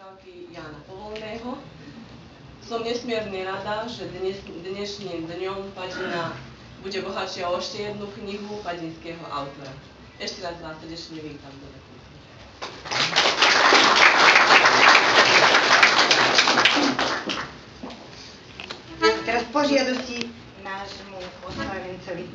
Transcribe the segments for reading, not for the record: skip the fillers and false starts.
rozprávky Jána Povolného. Som nesmierne rada, že dnešným dňom Padina bude bohatšia o ešte jednu knihu padinského autora. Ešte raz vás srdečne vítam do Lekúsky. Teraz po žiadosti nášmu oslávencovi.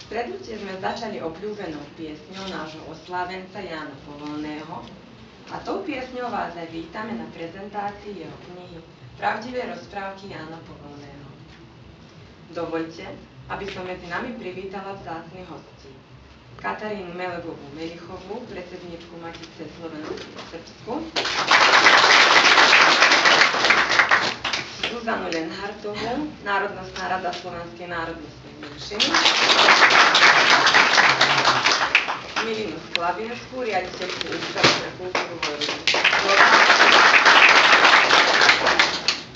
Stretnutie sme začali obľúbenou piesňou nášho oslávenca Jána Povolného a tou piesňou vás aj vítame na prezentácii jeho knihy Pravdivé rozprávky Jána Povolného. Dovoľte, aby som medzi nami privítala vzácnych hostí. Katarínu Melevovú Melichovú, predsedničku Matice Slovenskej v Srbsku, Zuzanu Lenhartovú, Národnostná rada Slovenskej národnostnej menšiny, Milinu Sklavinskú, riaditeľku Ústavu pre kultúru Vojvodiny,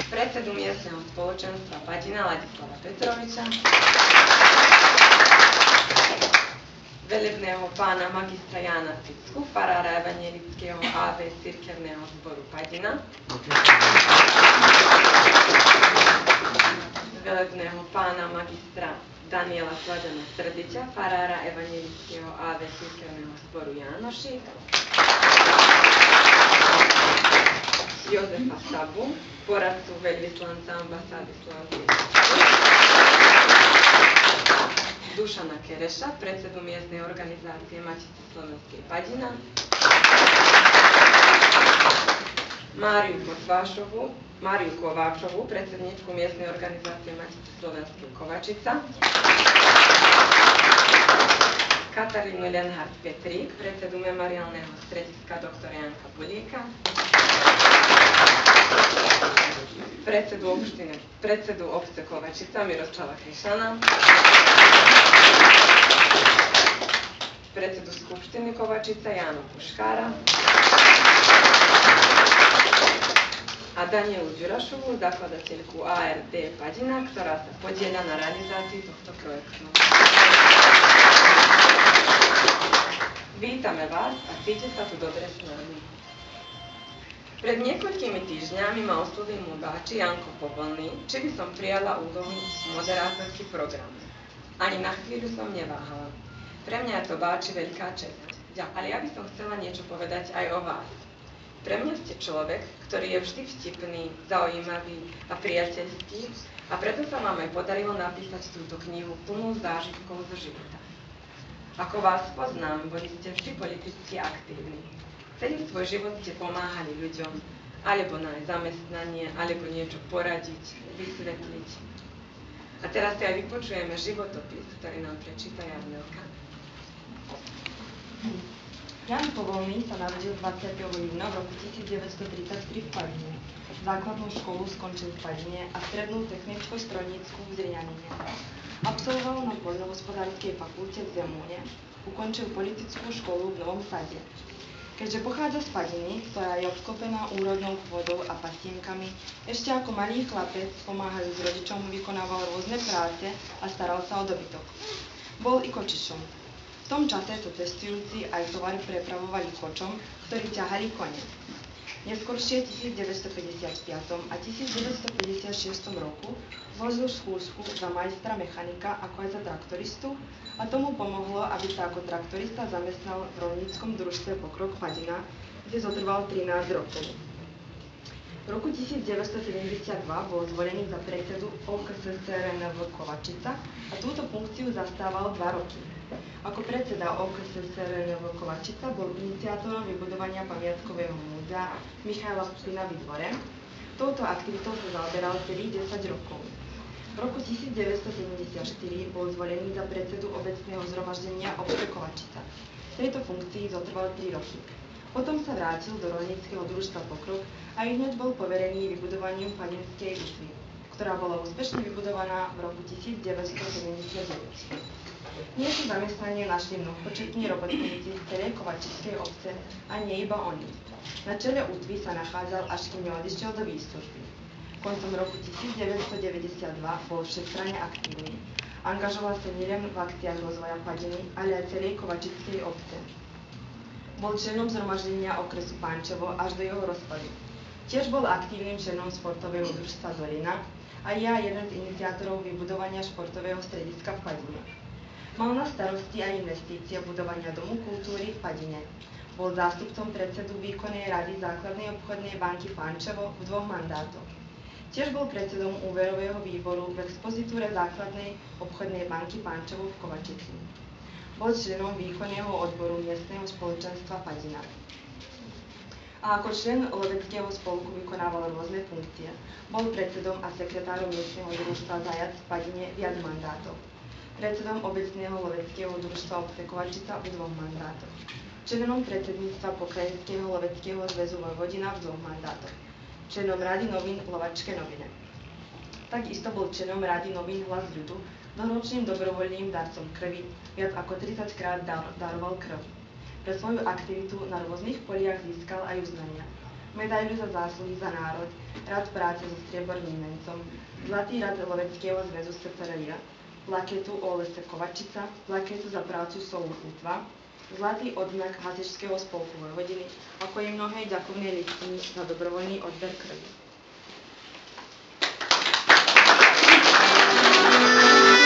predsedu miestneho spoločenstva Padina Ladislava Petroviča, velebného pána magistra Jána Ficku, farára evangelického AV cirkevného zboru Padina, velebného pána magistra Daniela Sladana Srdiča, farára evangelického AV cirkevného zboru Jánoši, Jozefa Sabu, poradcu veľvyslanca ambasády Slovenskej Dušana Kereša, predsedu miestnej organizácie Matice Slovenskej Padina, Máriu Kováčovú, predsedničku miestnej organizácie Matice Slovenskej Kovačica, Katarínu Lenhart Petrík, predsedu memoriálneho strediska doktora Janka Polieka, predsedu obce Kovačica Miroslava Krišana, predsedu skupštiny Kovačica Jánu Puškára a Danielu Ďurašovú, zakladateľku ARD Padina, ktorá sa podieľa na realizácii tohto projektu. Vítame vás a cíte sa tu dobre s nami. Pred niekoľkými týždňami ma oslovil môj báči Janko Povolný, či by som prijala úlohu moderátorky programu. Ani na chvíľu som neváhala. Pre mňa je to báči veľká česť. Ale ja by som chcela niečo povedať aj o vás. Pre mňa ste človek, ktorý je vždy vtipný, zaujímavý a priateľský a preto sa vám aj podarilo napísať túto knihu plnú zážitkov zo života. Ako vás poznám, boli ste vždy politicky aktívni. Celý svoj život ste pomáhali ľuďom, alebo nájsť zamestnanie, alebo niečo poradiť, vysvetliť. A teraz si aj vypočujeme životopis, ktorý nám prečíta Jarmilka. Jan Povolný sa narodil 20. júna v roku 1933 v Padine. Základnú školu skončil v Padine a strednú technicko-strojnícku v Zriňanine. Absolvoval na poľnohospodárskej fakulte v Zemúne, ukončil politickú školu v Novom Sade. Keďže pochádza z Padiny, ktorá je obklopená úrodnou pôdou a pasienkami, ešte ako malý chlapec pomáhal s rodičom, vykonával rôzne práce a staral sa o dobytok. Bol i kočišom. V tom čase sa cestujúci aj tovar prepravovali kočom, ktorí ťahali kone. Neskôršie 1955 a 1956 roku zložil skúšku za majstra mechanika ako aj za traktoristu a tomu pomohlo, aby sa ako traktorista zamestnal v rolníckom družstve Pokrok Padina, kde zotrval 13 rokov. V roku 1972 bol zvolený za predsedu OKSSRNV Kovačica a túto funkciu zastával 2 roky. Ako predseda OKSSRNV Kovačica bol iniciátorom vybudovania pamiatkového múzea Michaila Pupina v Dvore. Touto aktivitou sa zaoberal celých 10 rokov. V roku 1974 bol zvolený za predsedu obecného zhromaždenia obce Kovačica. V tejto funkcii zotrval 3 roky. Potom sa vrátil do rolníckeho družstva Pokrok a hneď bol poverený vybudovaním Padinskej útvy, ktorá bola úspešne vybudovaná v roku 1979. Dnes si zamestnanie našli mnohopočetní robotníci z celej Kovačickej obce a nie iba oni. Na čele útvy sa nachádzal, až kým neodišiel do výslužby. Koncom roku 1992 bol všestranne aktívny. Angažoval sa nielen v akciách rozvoja Padiny, ale aj celej Kovačickej obce. Bol členom zhromaždenia okresu Pančevo až do jeho rozpadu. Tiež bol aktívnym členom športového družstva Zorina a je jeden z iniciátorov vybudovania športového strediska v Padine. Mal na starosti aj investície budovania Domu kultúry v Padine. Bol zástupcom predsedu výkonnej rady Základnej obchodnej banky Pančevo v 2 mandátoch. Tiež bol predsedom úverového výboru v expozitúre Základnej obchodnej banky Pančevo v Kovačici. Bol členom výkonného odboru miestneho spoločenstva Padina. A ako člen loveckého spolku vykonával rôzne funkcie. Bol predsedom a sekretárom miestneho družstva Zajac v Padine viac mandátov. Predsedom obecného loveckého družstva obce Kovačica v 2 mandátoch. Členom predsedníctva Pokrajinského loveckého zväzu Vojvodina v 2 mandátoch. Členom Rady novín Lovačke novine. Takisto bol členom Rady novín Hlas ľudu, dlhoročným dobrovoľným darcom krvi, viac ako 30 krát daroval krv. Pre svoju aktivitu na rôznych poliach získal aj uznania. Medailu za zásluhy za národ, Rad práce so strieborným mencom, Zlatý rad Loveckého zväzu SFRJ, plaketu OLS Kovačica, plaketu za prácu SOU Útva, Zlatý odznak Hasičského spolku Vojvodiny, ako i mnohé ďakovné listiny za dobrovoľný odber krvi. Thank you.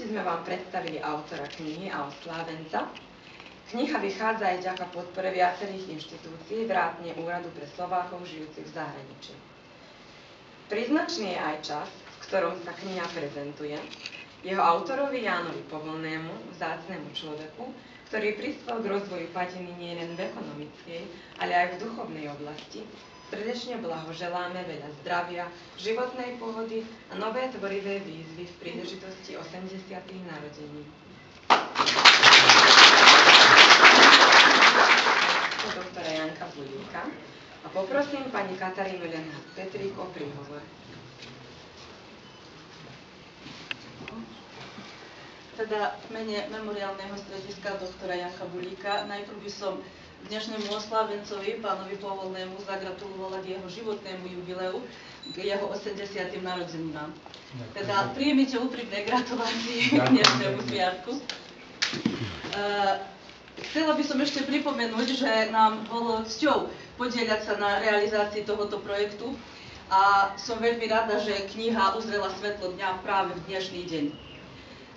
sme vám predstavili autora knihy a oslávenca. Kniha vychádza aj vďaka podpore viacerých inštitúcií, vrátane Úradu pre Slovákov žijúcich v zahraničí. Príznačný je aj čas, v ktorom sa kniha prezentuje. Jeho autorovi Jánovi Povolnému, vzácnemu človeku, ktorý prispel k rozvoju Padiny nielen v ekonomickej, ale aj v duchovnej oblasti, srdečne blahoželáme veľa zdravia, životnej pohody a nové tvorivé výzvy v príležitosti 80. narodení. Doktora Janka Bulíka a poprosím pani Katarínu Lenhardt-Petrík o príhovor. Teda v mene Memoriálneho strediska doktora Janka Bulíka najprv by som dnešnému oslávencovi, pánovi Povolnému, zagratulovala k jeho životnému jubileu, k jeho 80. narodeninám. Teda príjmite úprimné gratulácie k dnešnému sviatku. Chcela by som ešte pripomenúť, že nám bolo cťou podieľať sa na realizácii tohoto projektu a som veľmi rada, že kniha uzrela svetlo dňa práve v dnešný deň.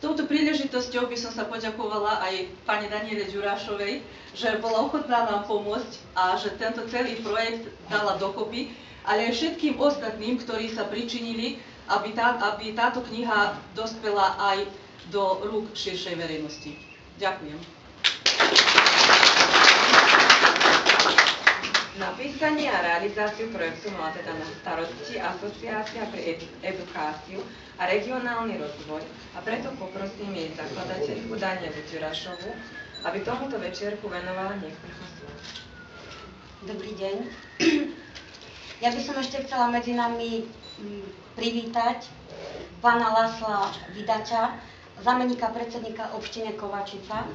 Touto príležitosťou by som sa poďakovala aj pani Daniele Ďurášovej, že bola ochotná nám pomôcť a že tento celý projekt dala dokopy, ale aj všetkým ostatným, ktorí sa pričinili, aby táto kniha dospela aj do rúk širšej verejnosti. Ďakujem. Napísanie a realizáciu projektu mala teda na starosti Asociácia pre edukáciu a regionálny rozvoj a preto poprosím jej zakladateľku Danielu Ďurášovu, aby tomuto večierku venovala niekoľko slov. Dobrý deň. Ja by som ešte chcela medzi nami privítať pána Lasla Vidača, zámenníka predsedníka obštiny Kovačica.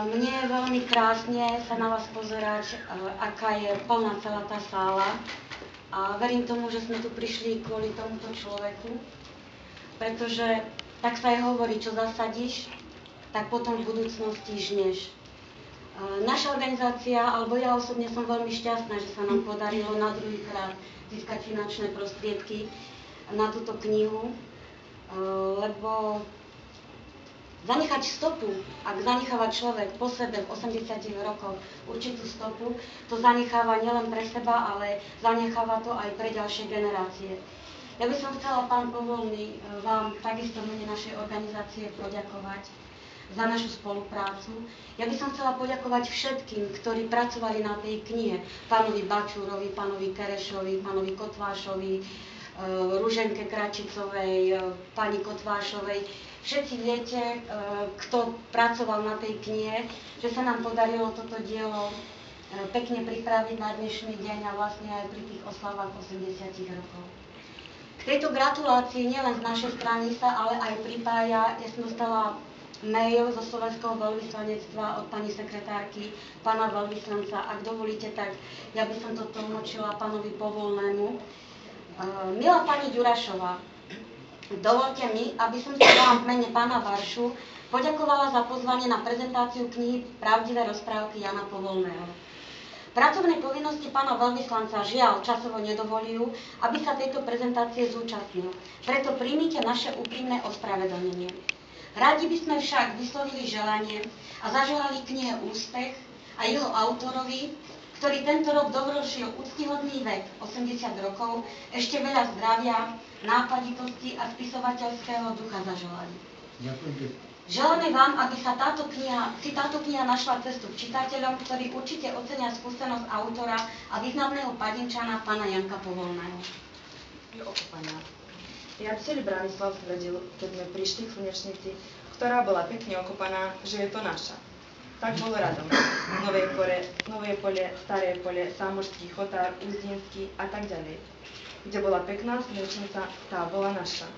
Mne je veľmi krásne sa na vás pozerať, aká je plná celá tá sála. A verím tomu, že sme tu prišli kvôli tomuto človeku, pretože tak sa aj hovorí, čo zasadíš, tak potom v budúcnosti žneš. Naša organizácia, alebo ja osobne som veľmi šťastná, že sa nám podarilo na druhýkrát získať finančné prostriedky na túto knihu, lebo zanechať stopu, ak zanecháva človek po sebe v 80 rokoch určitú stopu, to zanecháva nielen pre seba, ale zanecháva to aj pre ďalšie generácie. Ja by som chcela, pán Povolný, vám takisto v mene našej organizácie poďakovať za našu spoluprácu. Ja by som chcela poďakovať všetkým, ktorí pracovali na tej knihe. Pánovi Bačúrovi, pánovi Kerešovi, pánovi Kotvášovi, Ruženke Kračicovej, pani Kotvášovej. Všetci viete, kto pracoval na tej knihe, že sa nám podarilo toto dielo pekne pripraviť na dnešný deň a vlastne aj pri tých oslavách 80 rokov. K tejto gratulácii nielen z našej strany sa, ale aj pripája, ja som dostala mail zo slovenského veľvyslanectva od pani sekretárky, pána veľvyslanca. Ak dovolíte, tak ja by som to tlmočila pánovi Povolnému. Milá pani Ďurášová, dovolte mi, aby som sa vám v mene pána Varšu poďakovala za pozvanie na prezentáciu knihy Pravdivé rozprávky Jana Povolného. Pracovné povinnosti pána veľvyslanca žiaľ časovo nedovolujú, aby sa tejto prezentácie zúčastnil. Preto príjmite naše úprimné ospravedlnenie. Radi by sme však vyslovili želanie a zaželali knihe úspech a jeho autorovi, ktorý tento rok dovršil úctyhodný vek 80 rokov, ešte veľa zdravia, nápaditosti a spisovateľského ducha zaželali. Želáme vám, aby sa táto kniha našla cestu k čitateľom, ktorí určite ocenia skúsenosť autora a významného Padinčana pána Janka Povolného. Ja celý Branislav tvrdil, keď sme prišli k Slnečnici, ktorá bola pekne okopaná, že je to naša. Tak bolo radom. Nové pole, Staré pole, Sámorský, Chotár, Uzdinský a tak ďalej. Kde bola pekná Slnečnica, tá bola naša.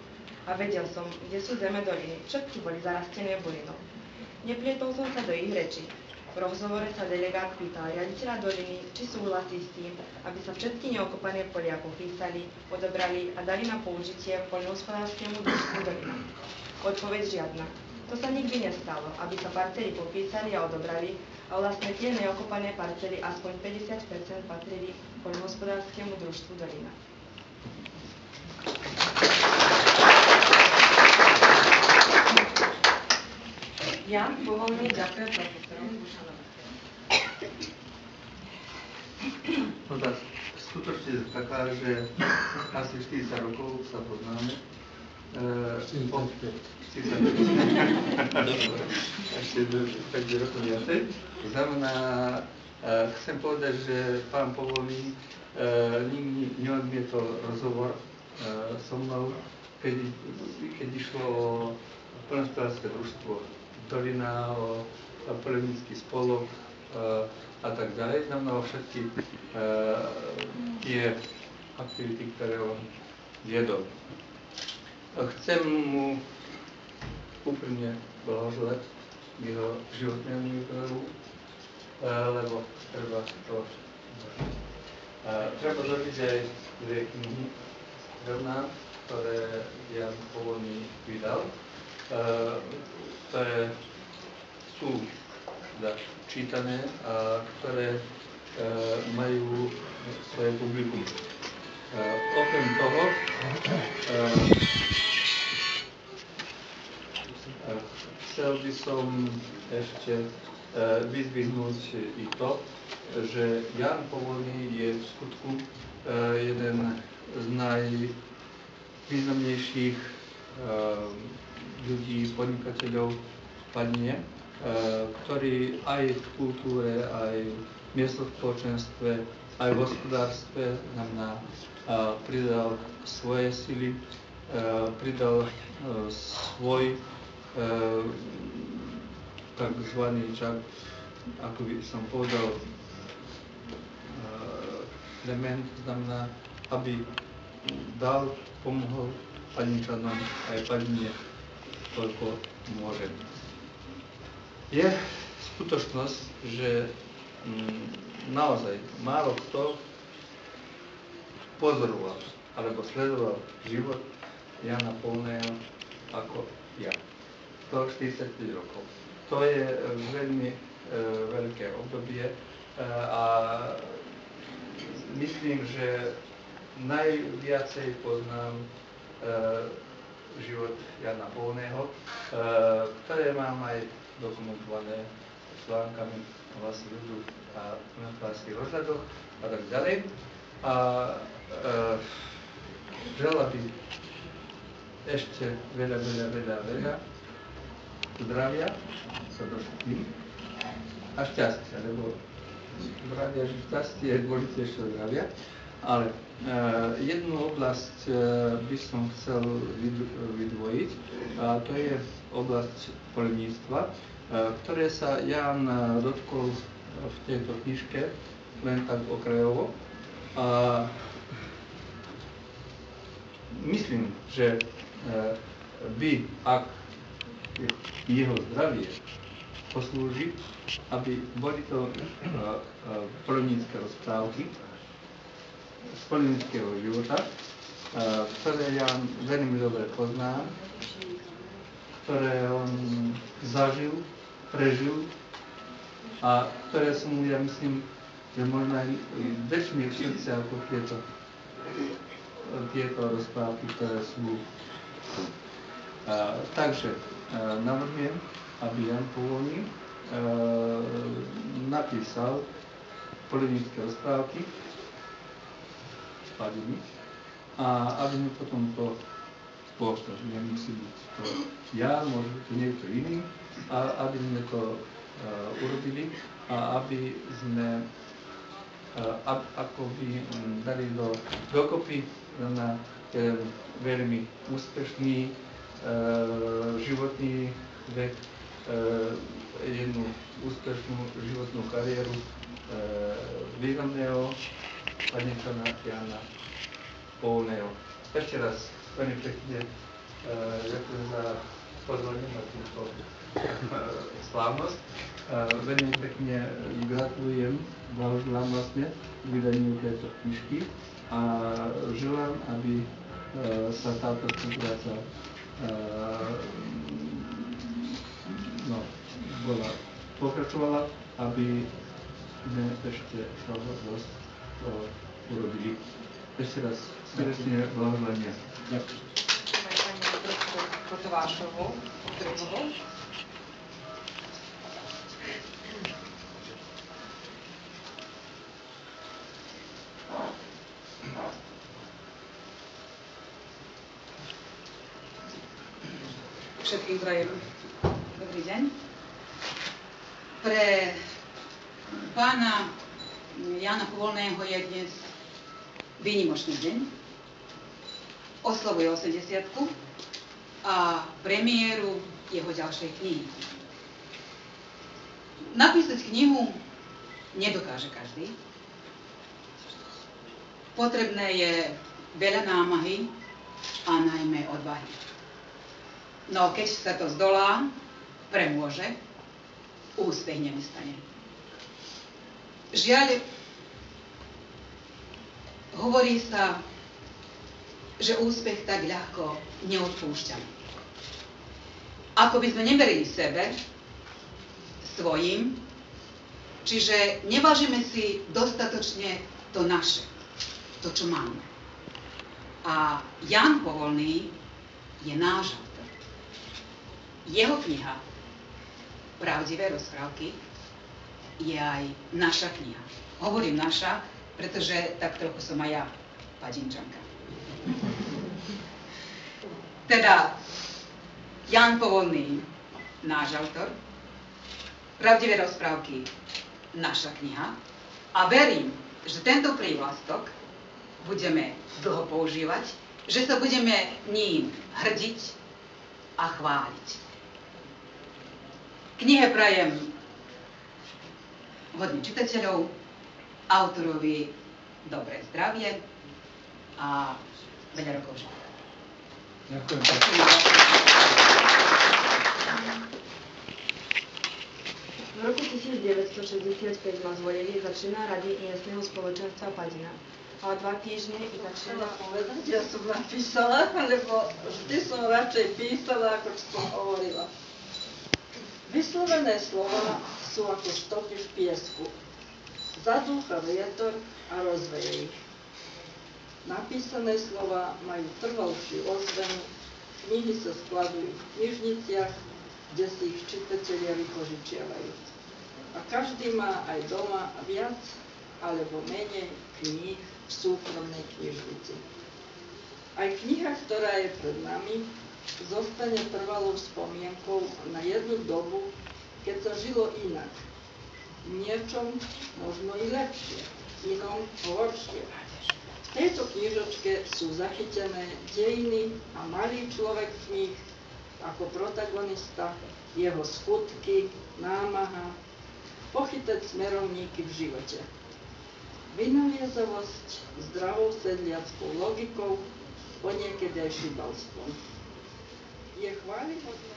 A vedel som, kde sú zeme doliny, všetky boli zarastené burinou. Neplietol som sa do ich rečí. V rozhovore sa delegát pýtal riaditeľa doliny, či súhlasí s tým, aby sa všetky neokopané polia popísali, odobrali a dali na použitie poľnohospodárskemu družstvu dolina. Odpoveď žiadna. To sa nikdy nestalo, aby sa parcely popísali a odobrali a vlastne tie neokopané parcely aspoň 50% patrili poľnohospodárskemu družstvu dolina. Povolný ďakuje profesorovi Bušanovi. No tá skutočne je taká, že asi 40 rokov sa poznáme. 45. Ešte 5 rokov viacej. To znamená, chcem povedať, že pán Povolný nikdy neodmietol rozhovor so mnou, keď išlo o poľnohospodárske družstvo Dolina, o poľnohospodársky spolok a tak ďalej. Znamená všetky tie aktivity, ktoré on viedol. Chcem mu úprimne blahoželať jeho životnému výberu, lebo treba to treba zrobiť aj dve knihy rovná, ktoré Jan Povolný vydal, ktoré sú čítané a ktoré majú svoje publikum. Okrem toho chcel by som ešte vyzdvihnúť i to, že Jan Povolný je v skutku jeden z najvýznamnejších ľudí, podnikateľov v Padine, ktorý aj v kultúre, aj v miestnom spoločenstve, aj v hospodárstve znamená pridal svoje sily, pridal svoj takzvaný čak, ako by som povedal, element, znamená, aby dal, pomohol Padinčanom aj Padine, koľko môže. Je skutočnosť, že naozaj málo kto pozoroval alebo sledoval život Jana Povolného ako ja. 145 rokov. To je veľmi veľké obdobie a myslím, že najviacej poznám život Jana Povolného, ktoré mám aj dokumentované článkami o vlastných ľudu a poľnohospodárskych rozhľadoch a tak ďalej. A želal by ešte veľa zdravia sa všetkým a šťastia, lebo zdravia, že šťastie je dôležitejšie zdravia. Ale jednu oblasť by som chcel vydvojiť, a to je oblasť poľníctva, ktoré sa Jan dotkol v tejto knižke len tak okrajovo. Myslím, že by, ak jeho zdravie poslúži, aby boli to poľnícke rozprávky z poľníckeho života, ktoré ja veľmi dobre poznám, ktoré on zažil, prežil a ktoré sú mu, ja myslím, že možno aj väčšie v srdci ako tieto rozprávky, ktoré sú. Takže navrhujem, aby Jan Povolný napísal poľnícke rozprávky z Padiny a aby mi potom to spôsob, nemusí byť to ja, môže byť to niekto iný, a aby sme to urobili a aby sme ako by dali dokopy na jeden veľmi úspešný životný vek, jednu úspešnú životnú kariéru významného Padinčana Jana Povolného. Ešte raz veľmi pekne ďakujem za pozvanie na túto slávnosť. Veľmi pekne gratulujem, blahoželám vlastne k vydaniu tejto knižky a želám, aby sa táto spolupráca pokračovala, aby sme ešte toho dosť urobili. Ešte raz srdečne blahoželania. Ďakujem. Pani doktorku Kotovášovú, Potrebovú. všetkým prajem dobrý deň. Pre pána Jana Povolného je dnes výnimočný deň. Oslavuje 80-ku a premiéru jeho ďalšej knihy. Napísať knihu nedokáže každý. Potrebné je veľa námahy a najmä odvahy. No keď sa to zdolá, premôže, úspech nenastane. Žiaľ, hovorí sa, že úspech tak ľahko neodpúšťame. Ako by sme neverili sebe, svojim, čiže nevážime si dostatočne to naše, to, čo máme. A Jan Povolný je náš autor. Jeho kniha Pravdivé rozprávky je aj naša kniha. Hovorím naša, pretože tak trochu som aj ja padinčanka. Teda Jan Povolný, náš autor, Pravdivé rozprávky, naša kniha. A verím, že tento prívlastok budeme dlho používať, že sa budeme ním hrdiť a chváliť. Knihe prajem hodne čitateľov, autorovi dobré zdravie a veľa rokov života. Ďakujem. V roku 1965 ma zvolili za člena Rady miestneho spoločenstva Padina. A 2 týždne iba člena povedať. Ja som napísala, lebo vždy som radšej písala, ako som hovorila. Vyslovené slova sú ako stopy v piesku. Zadúcha vietor a rozveje ich. Napísané slova majú trvalšiu ozvenu, knihy sa skladujú v knižniciach, kde si ich čitatelia vypožičiavajú. A každý má aj doma viac alebo menej kníh v súkromnej knižnici. Aj kniha, ktorá je pred nami, zostane trvalou spomienkou na jednu dobu, keď sa žilo inak. V niečom možno i lepšie, inom horšie. V tejto knižočke sú zachytené dejiny a malý človek v nich ako protagonista, jeho skutky, námaha, pochytať smerovníky v živote. Vynaliezavosť zdravou sedliackou logikou, poniekedy aj šibalstvom. Je chválihodné.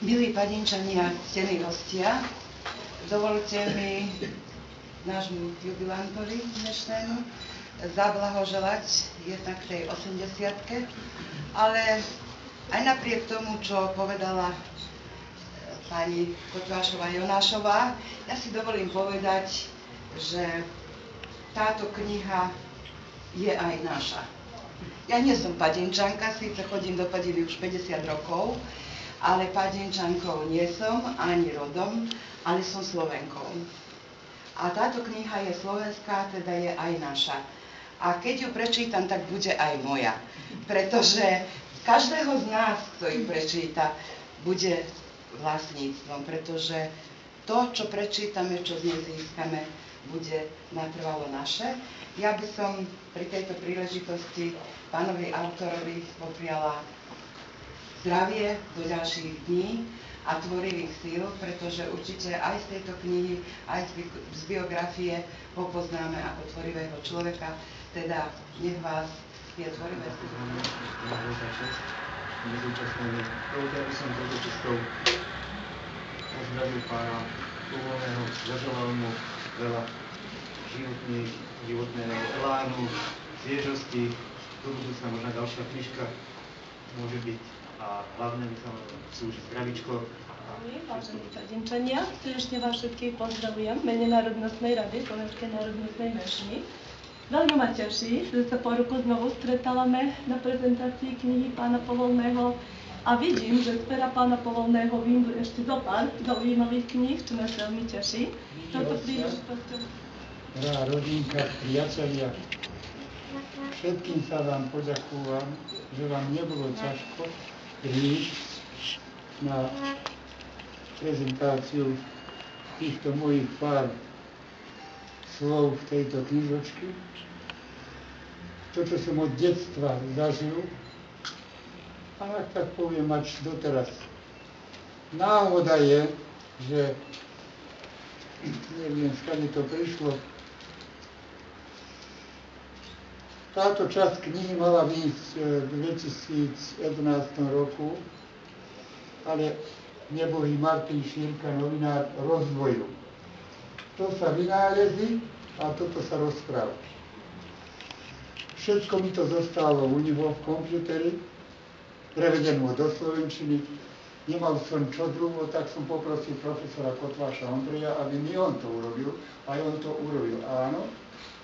Milí padinčania, ctení hostia, dovolte mi nášmu jubilantovi dnešnému zablahoželať jednak tej 80-ke, ale aj napriek tomu, čo povedala pani Kotvášová Jonášová, ja si dovolím povedať, že táto kniha je aj naša. Ja nie som padinčanka, síce chodím do Padily už 50 rokov, ale padinčankou nie som, ani rodom, ale som Slovenkou. A táto kniha je slovenská, teda je aj naša. A keď ju prečítam, tak bude aj moja. Pretože každého z nás, kto ju prečíta, bude vlastníctvom. Pretože to, čo prečítame, čo z nej získame, bude natrvalo naše. Ja by som pri tejto príležitosti pánovi autorovi popriala zdravie do ďalších dní a tvorivých síl, pretože určite aj z tejto knihy, aj z biografie ho poznáme ako tvorivého človeka, teda nech vás tie tvorivé síly. Dovolte, aby som touto cestou pozdravil pána Povolného, zaželal mu veľa životného elánu, sviežosti, do budúcna možná ďalšia knižka môže byť. A hlavne by som slúžiť zdravíčko. Vážení padinčania, srdečne vás všetkých pozdravujem v mene Národnostnej rady Slovenskej národnostnej menšiny. Veľmi ma teší, že sa po roku znovu stretávame na prezentácii knihy pána Povolného a vidím, že z pera pána Povolného vyjdu ešte zopár zaujímavých kníh, čo nás veľmi teší. touto príležitosťou. Drahá rodinka, priatelia, všetkým sa vám poďakujem, že vám nebolo ťažko prísť na prezentáciu týchto mojich pár slov v tejto knižočky. To, čo som od detstva zažil, a tak poviem až doteraz. Náhoda je, že neviem, skade to prišlo. Táto časť knihy mala výjsť v 2011 roku, ale nebohý Martin Šírka, novinár, rozdvojil. To sa vynálezí a toto sa rozpráva. Všetko mi to zostalo u neho v počítači, prevedenú do slovenčiny. Nemal som čo druho, tak som poprosil profesora Kotváša Ondreja, aby mi on to urobil. Aj on to urobil. Áno,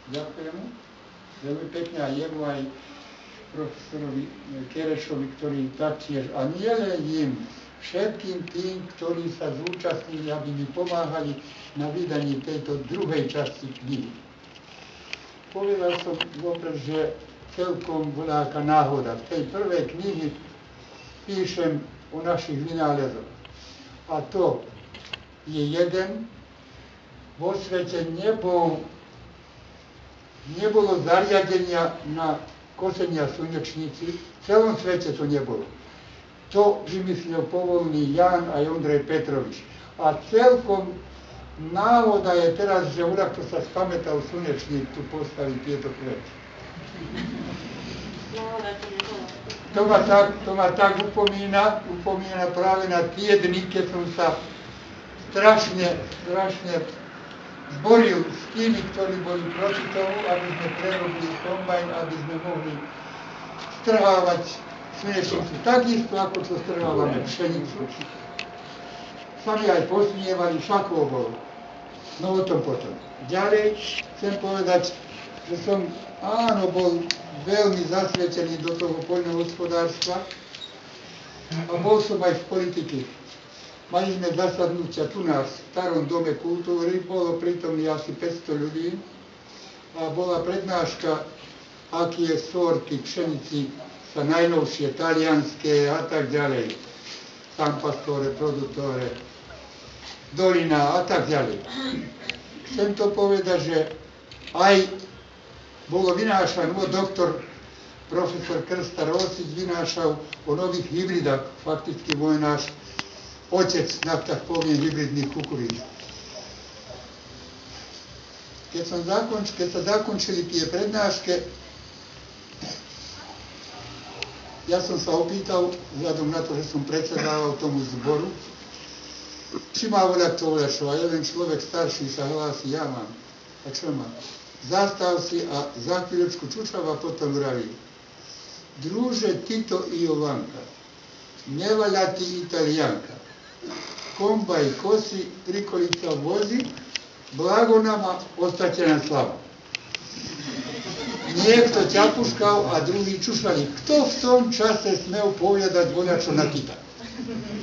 ďakujem mu. Veľmi pekne aj jemu, aj profesorovi Kerešovi, ktorý taktiež, a nielen im, všetkým tým, ktorí sa zúčastnili, aby mi pomáhali na vydaní tejto druhej časti knihy. Povedal som vopred, že celkom voľaká náhoda. V tej prvej knihy píšem o našich vynálezoch. A to je jeden, vo svete nebolo zariadenia na kosenia slnečníci, v celom svete to nebolo. To vymyslel povolný Ján a Ondrej Petrovič. A celkom náhoda je teraz, že uľahko sa spamätal slnečník tu postaviť tieto kvety. To ma tak upomína práve na tie dny, keď som sa strašne zboril s tými, ktorí boli proti tomu, aby sme prerobili kombajn, aby sme mohli strhávať slnečnicu. Takisto, ako to strhávame pšenicu. Sami aj posmievali, šakov bolo. No o tom potom. Ďalej chcem povedať, že som, áno, bol veľmi zasvetený do toho poľnohospodárstva a bol som aj v politike. Mali sme zasadnutia tu na starom dome kultúry, bolo prítomný asi 500 ľudí a bola prednáška, aké sorty pšenici sa najnovšie, talianské a tak ďalej. San Pastore, Produttore, Dolina a tak ďalej. Chcem to povedať, že aj bolo vynášané, doktor profesor Krsta Rosic vynášal o nových hybridách, fakticky môj náš otec, tak poviem, hybridných kukuríc. Keď sa zakončili tie prednášky, ja som sa opýtal, vzhľadom na to, že som predsedával tomu zboru, či má voľa to voľačo. A jeden človek starší sa hlási, ja mám. A čo mám? Zastal si a za chvíľočku čučava potom vraví. Druže Tito i Jovanka, nevaľa ti Italijanka. Kombaj kosi, prikolica vozi, blago nama, ostate nám slava. Niekto ťapuškal a druhý čušali. Kto v tom čase smel povedať voľačo na Tita?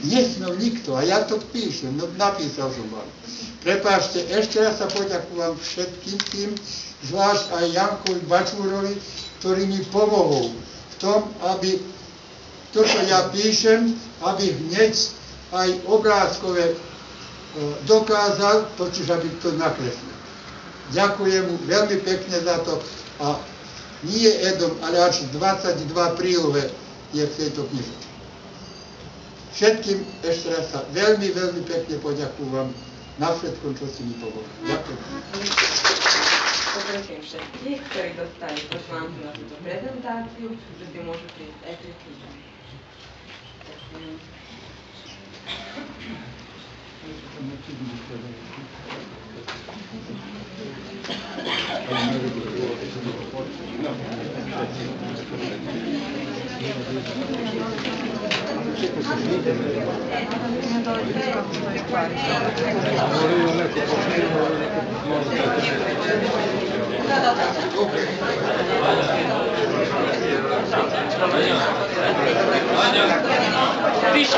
Nesmel nikto, a ja to píšem, no napísal som vám. Prepáčte, ešte raz sa poďakujem všetkým tým, zvlášť aj Jankovi Bačúrovi, ktorý mi pomohol v tom, aby to, čo ja píšem, aby hneď aj obrázkové dokázal, totiž aby to nakreslil. Ďakujem mu veľmi pekne za to a nie jednom, ale až 22 prílohe je v tejto knihe. Všetkým ešte raz sa veľmi, veľmi pekne poďakujem na všetkom, čo si mi pomohli. Ďakujem. Poprosím všetkých, ktorí dostali pozvánku na túto prezentáciu, že si môžu prísť aj pri knihe. Ďakujem. Piše.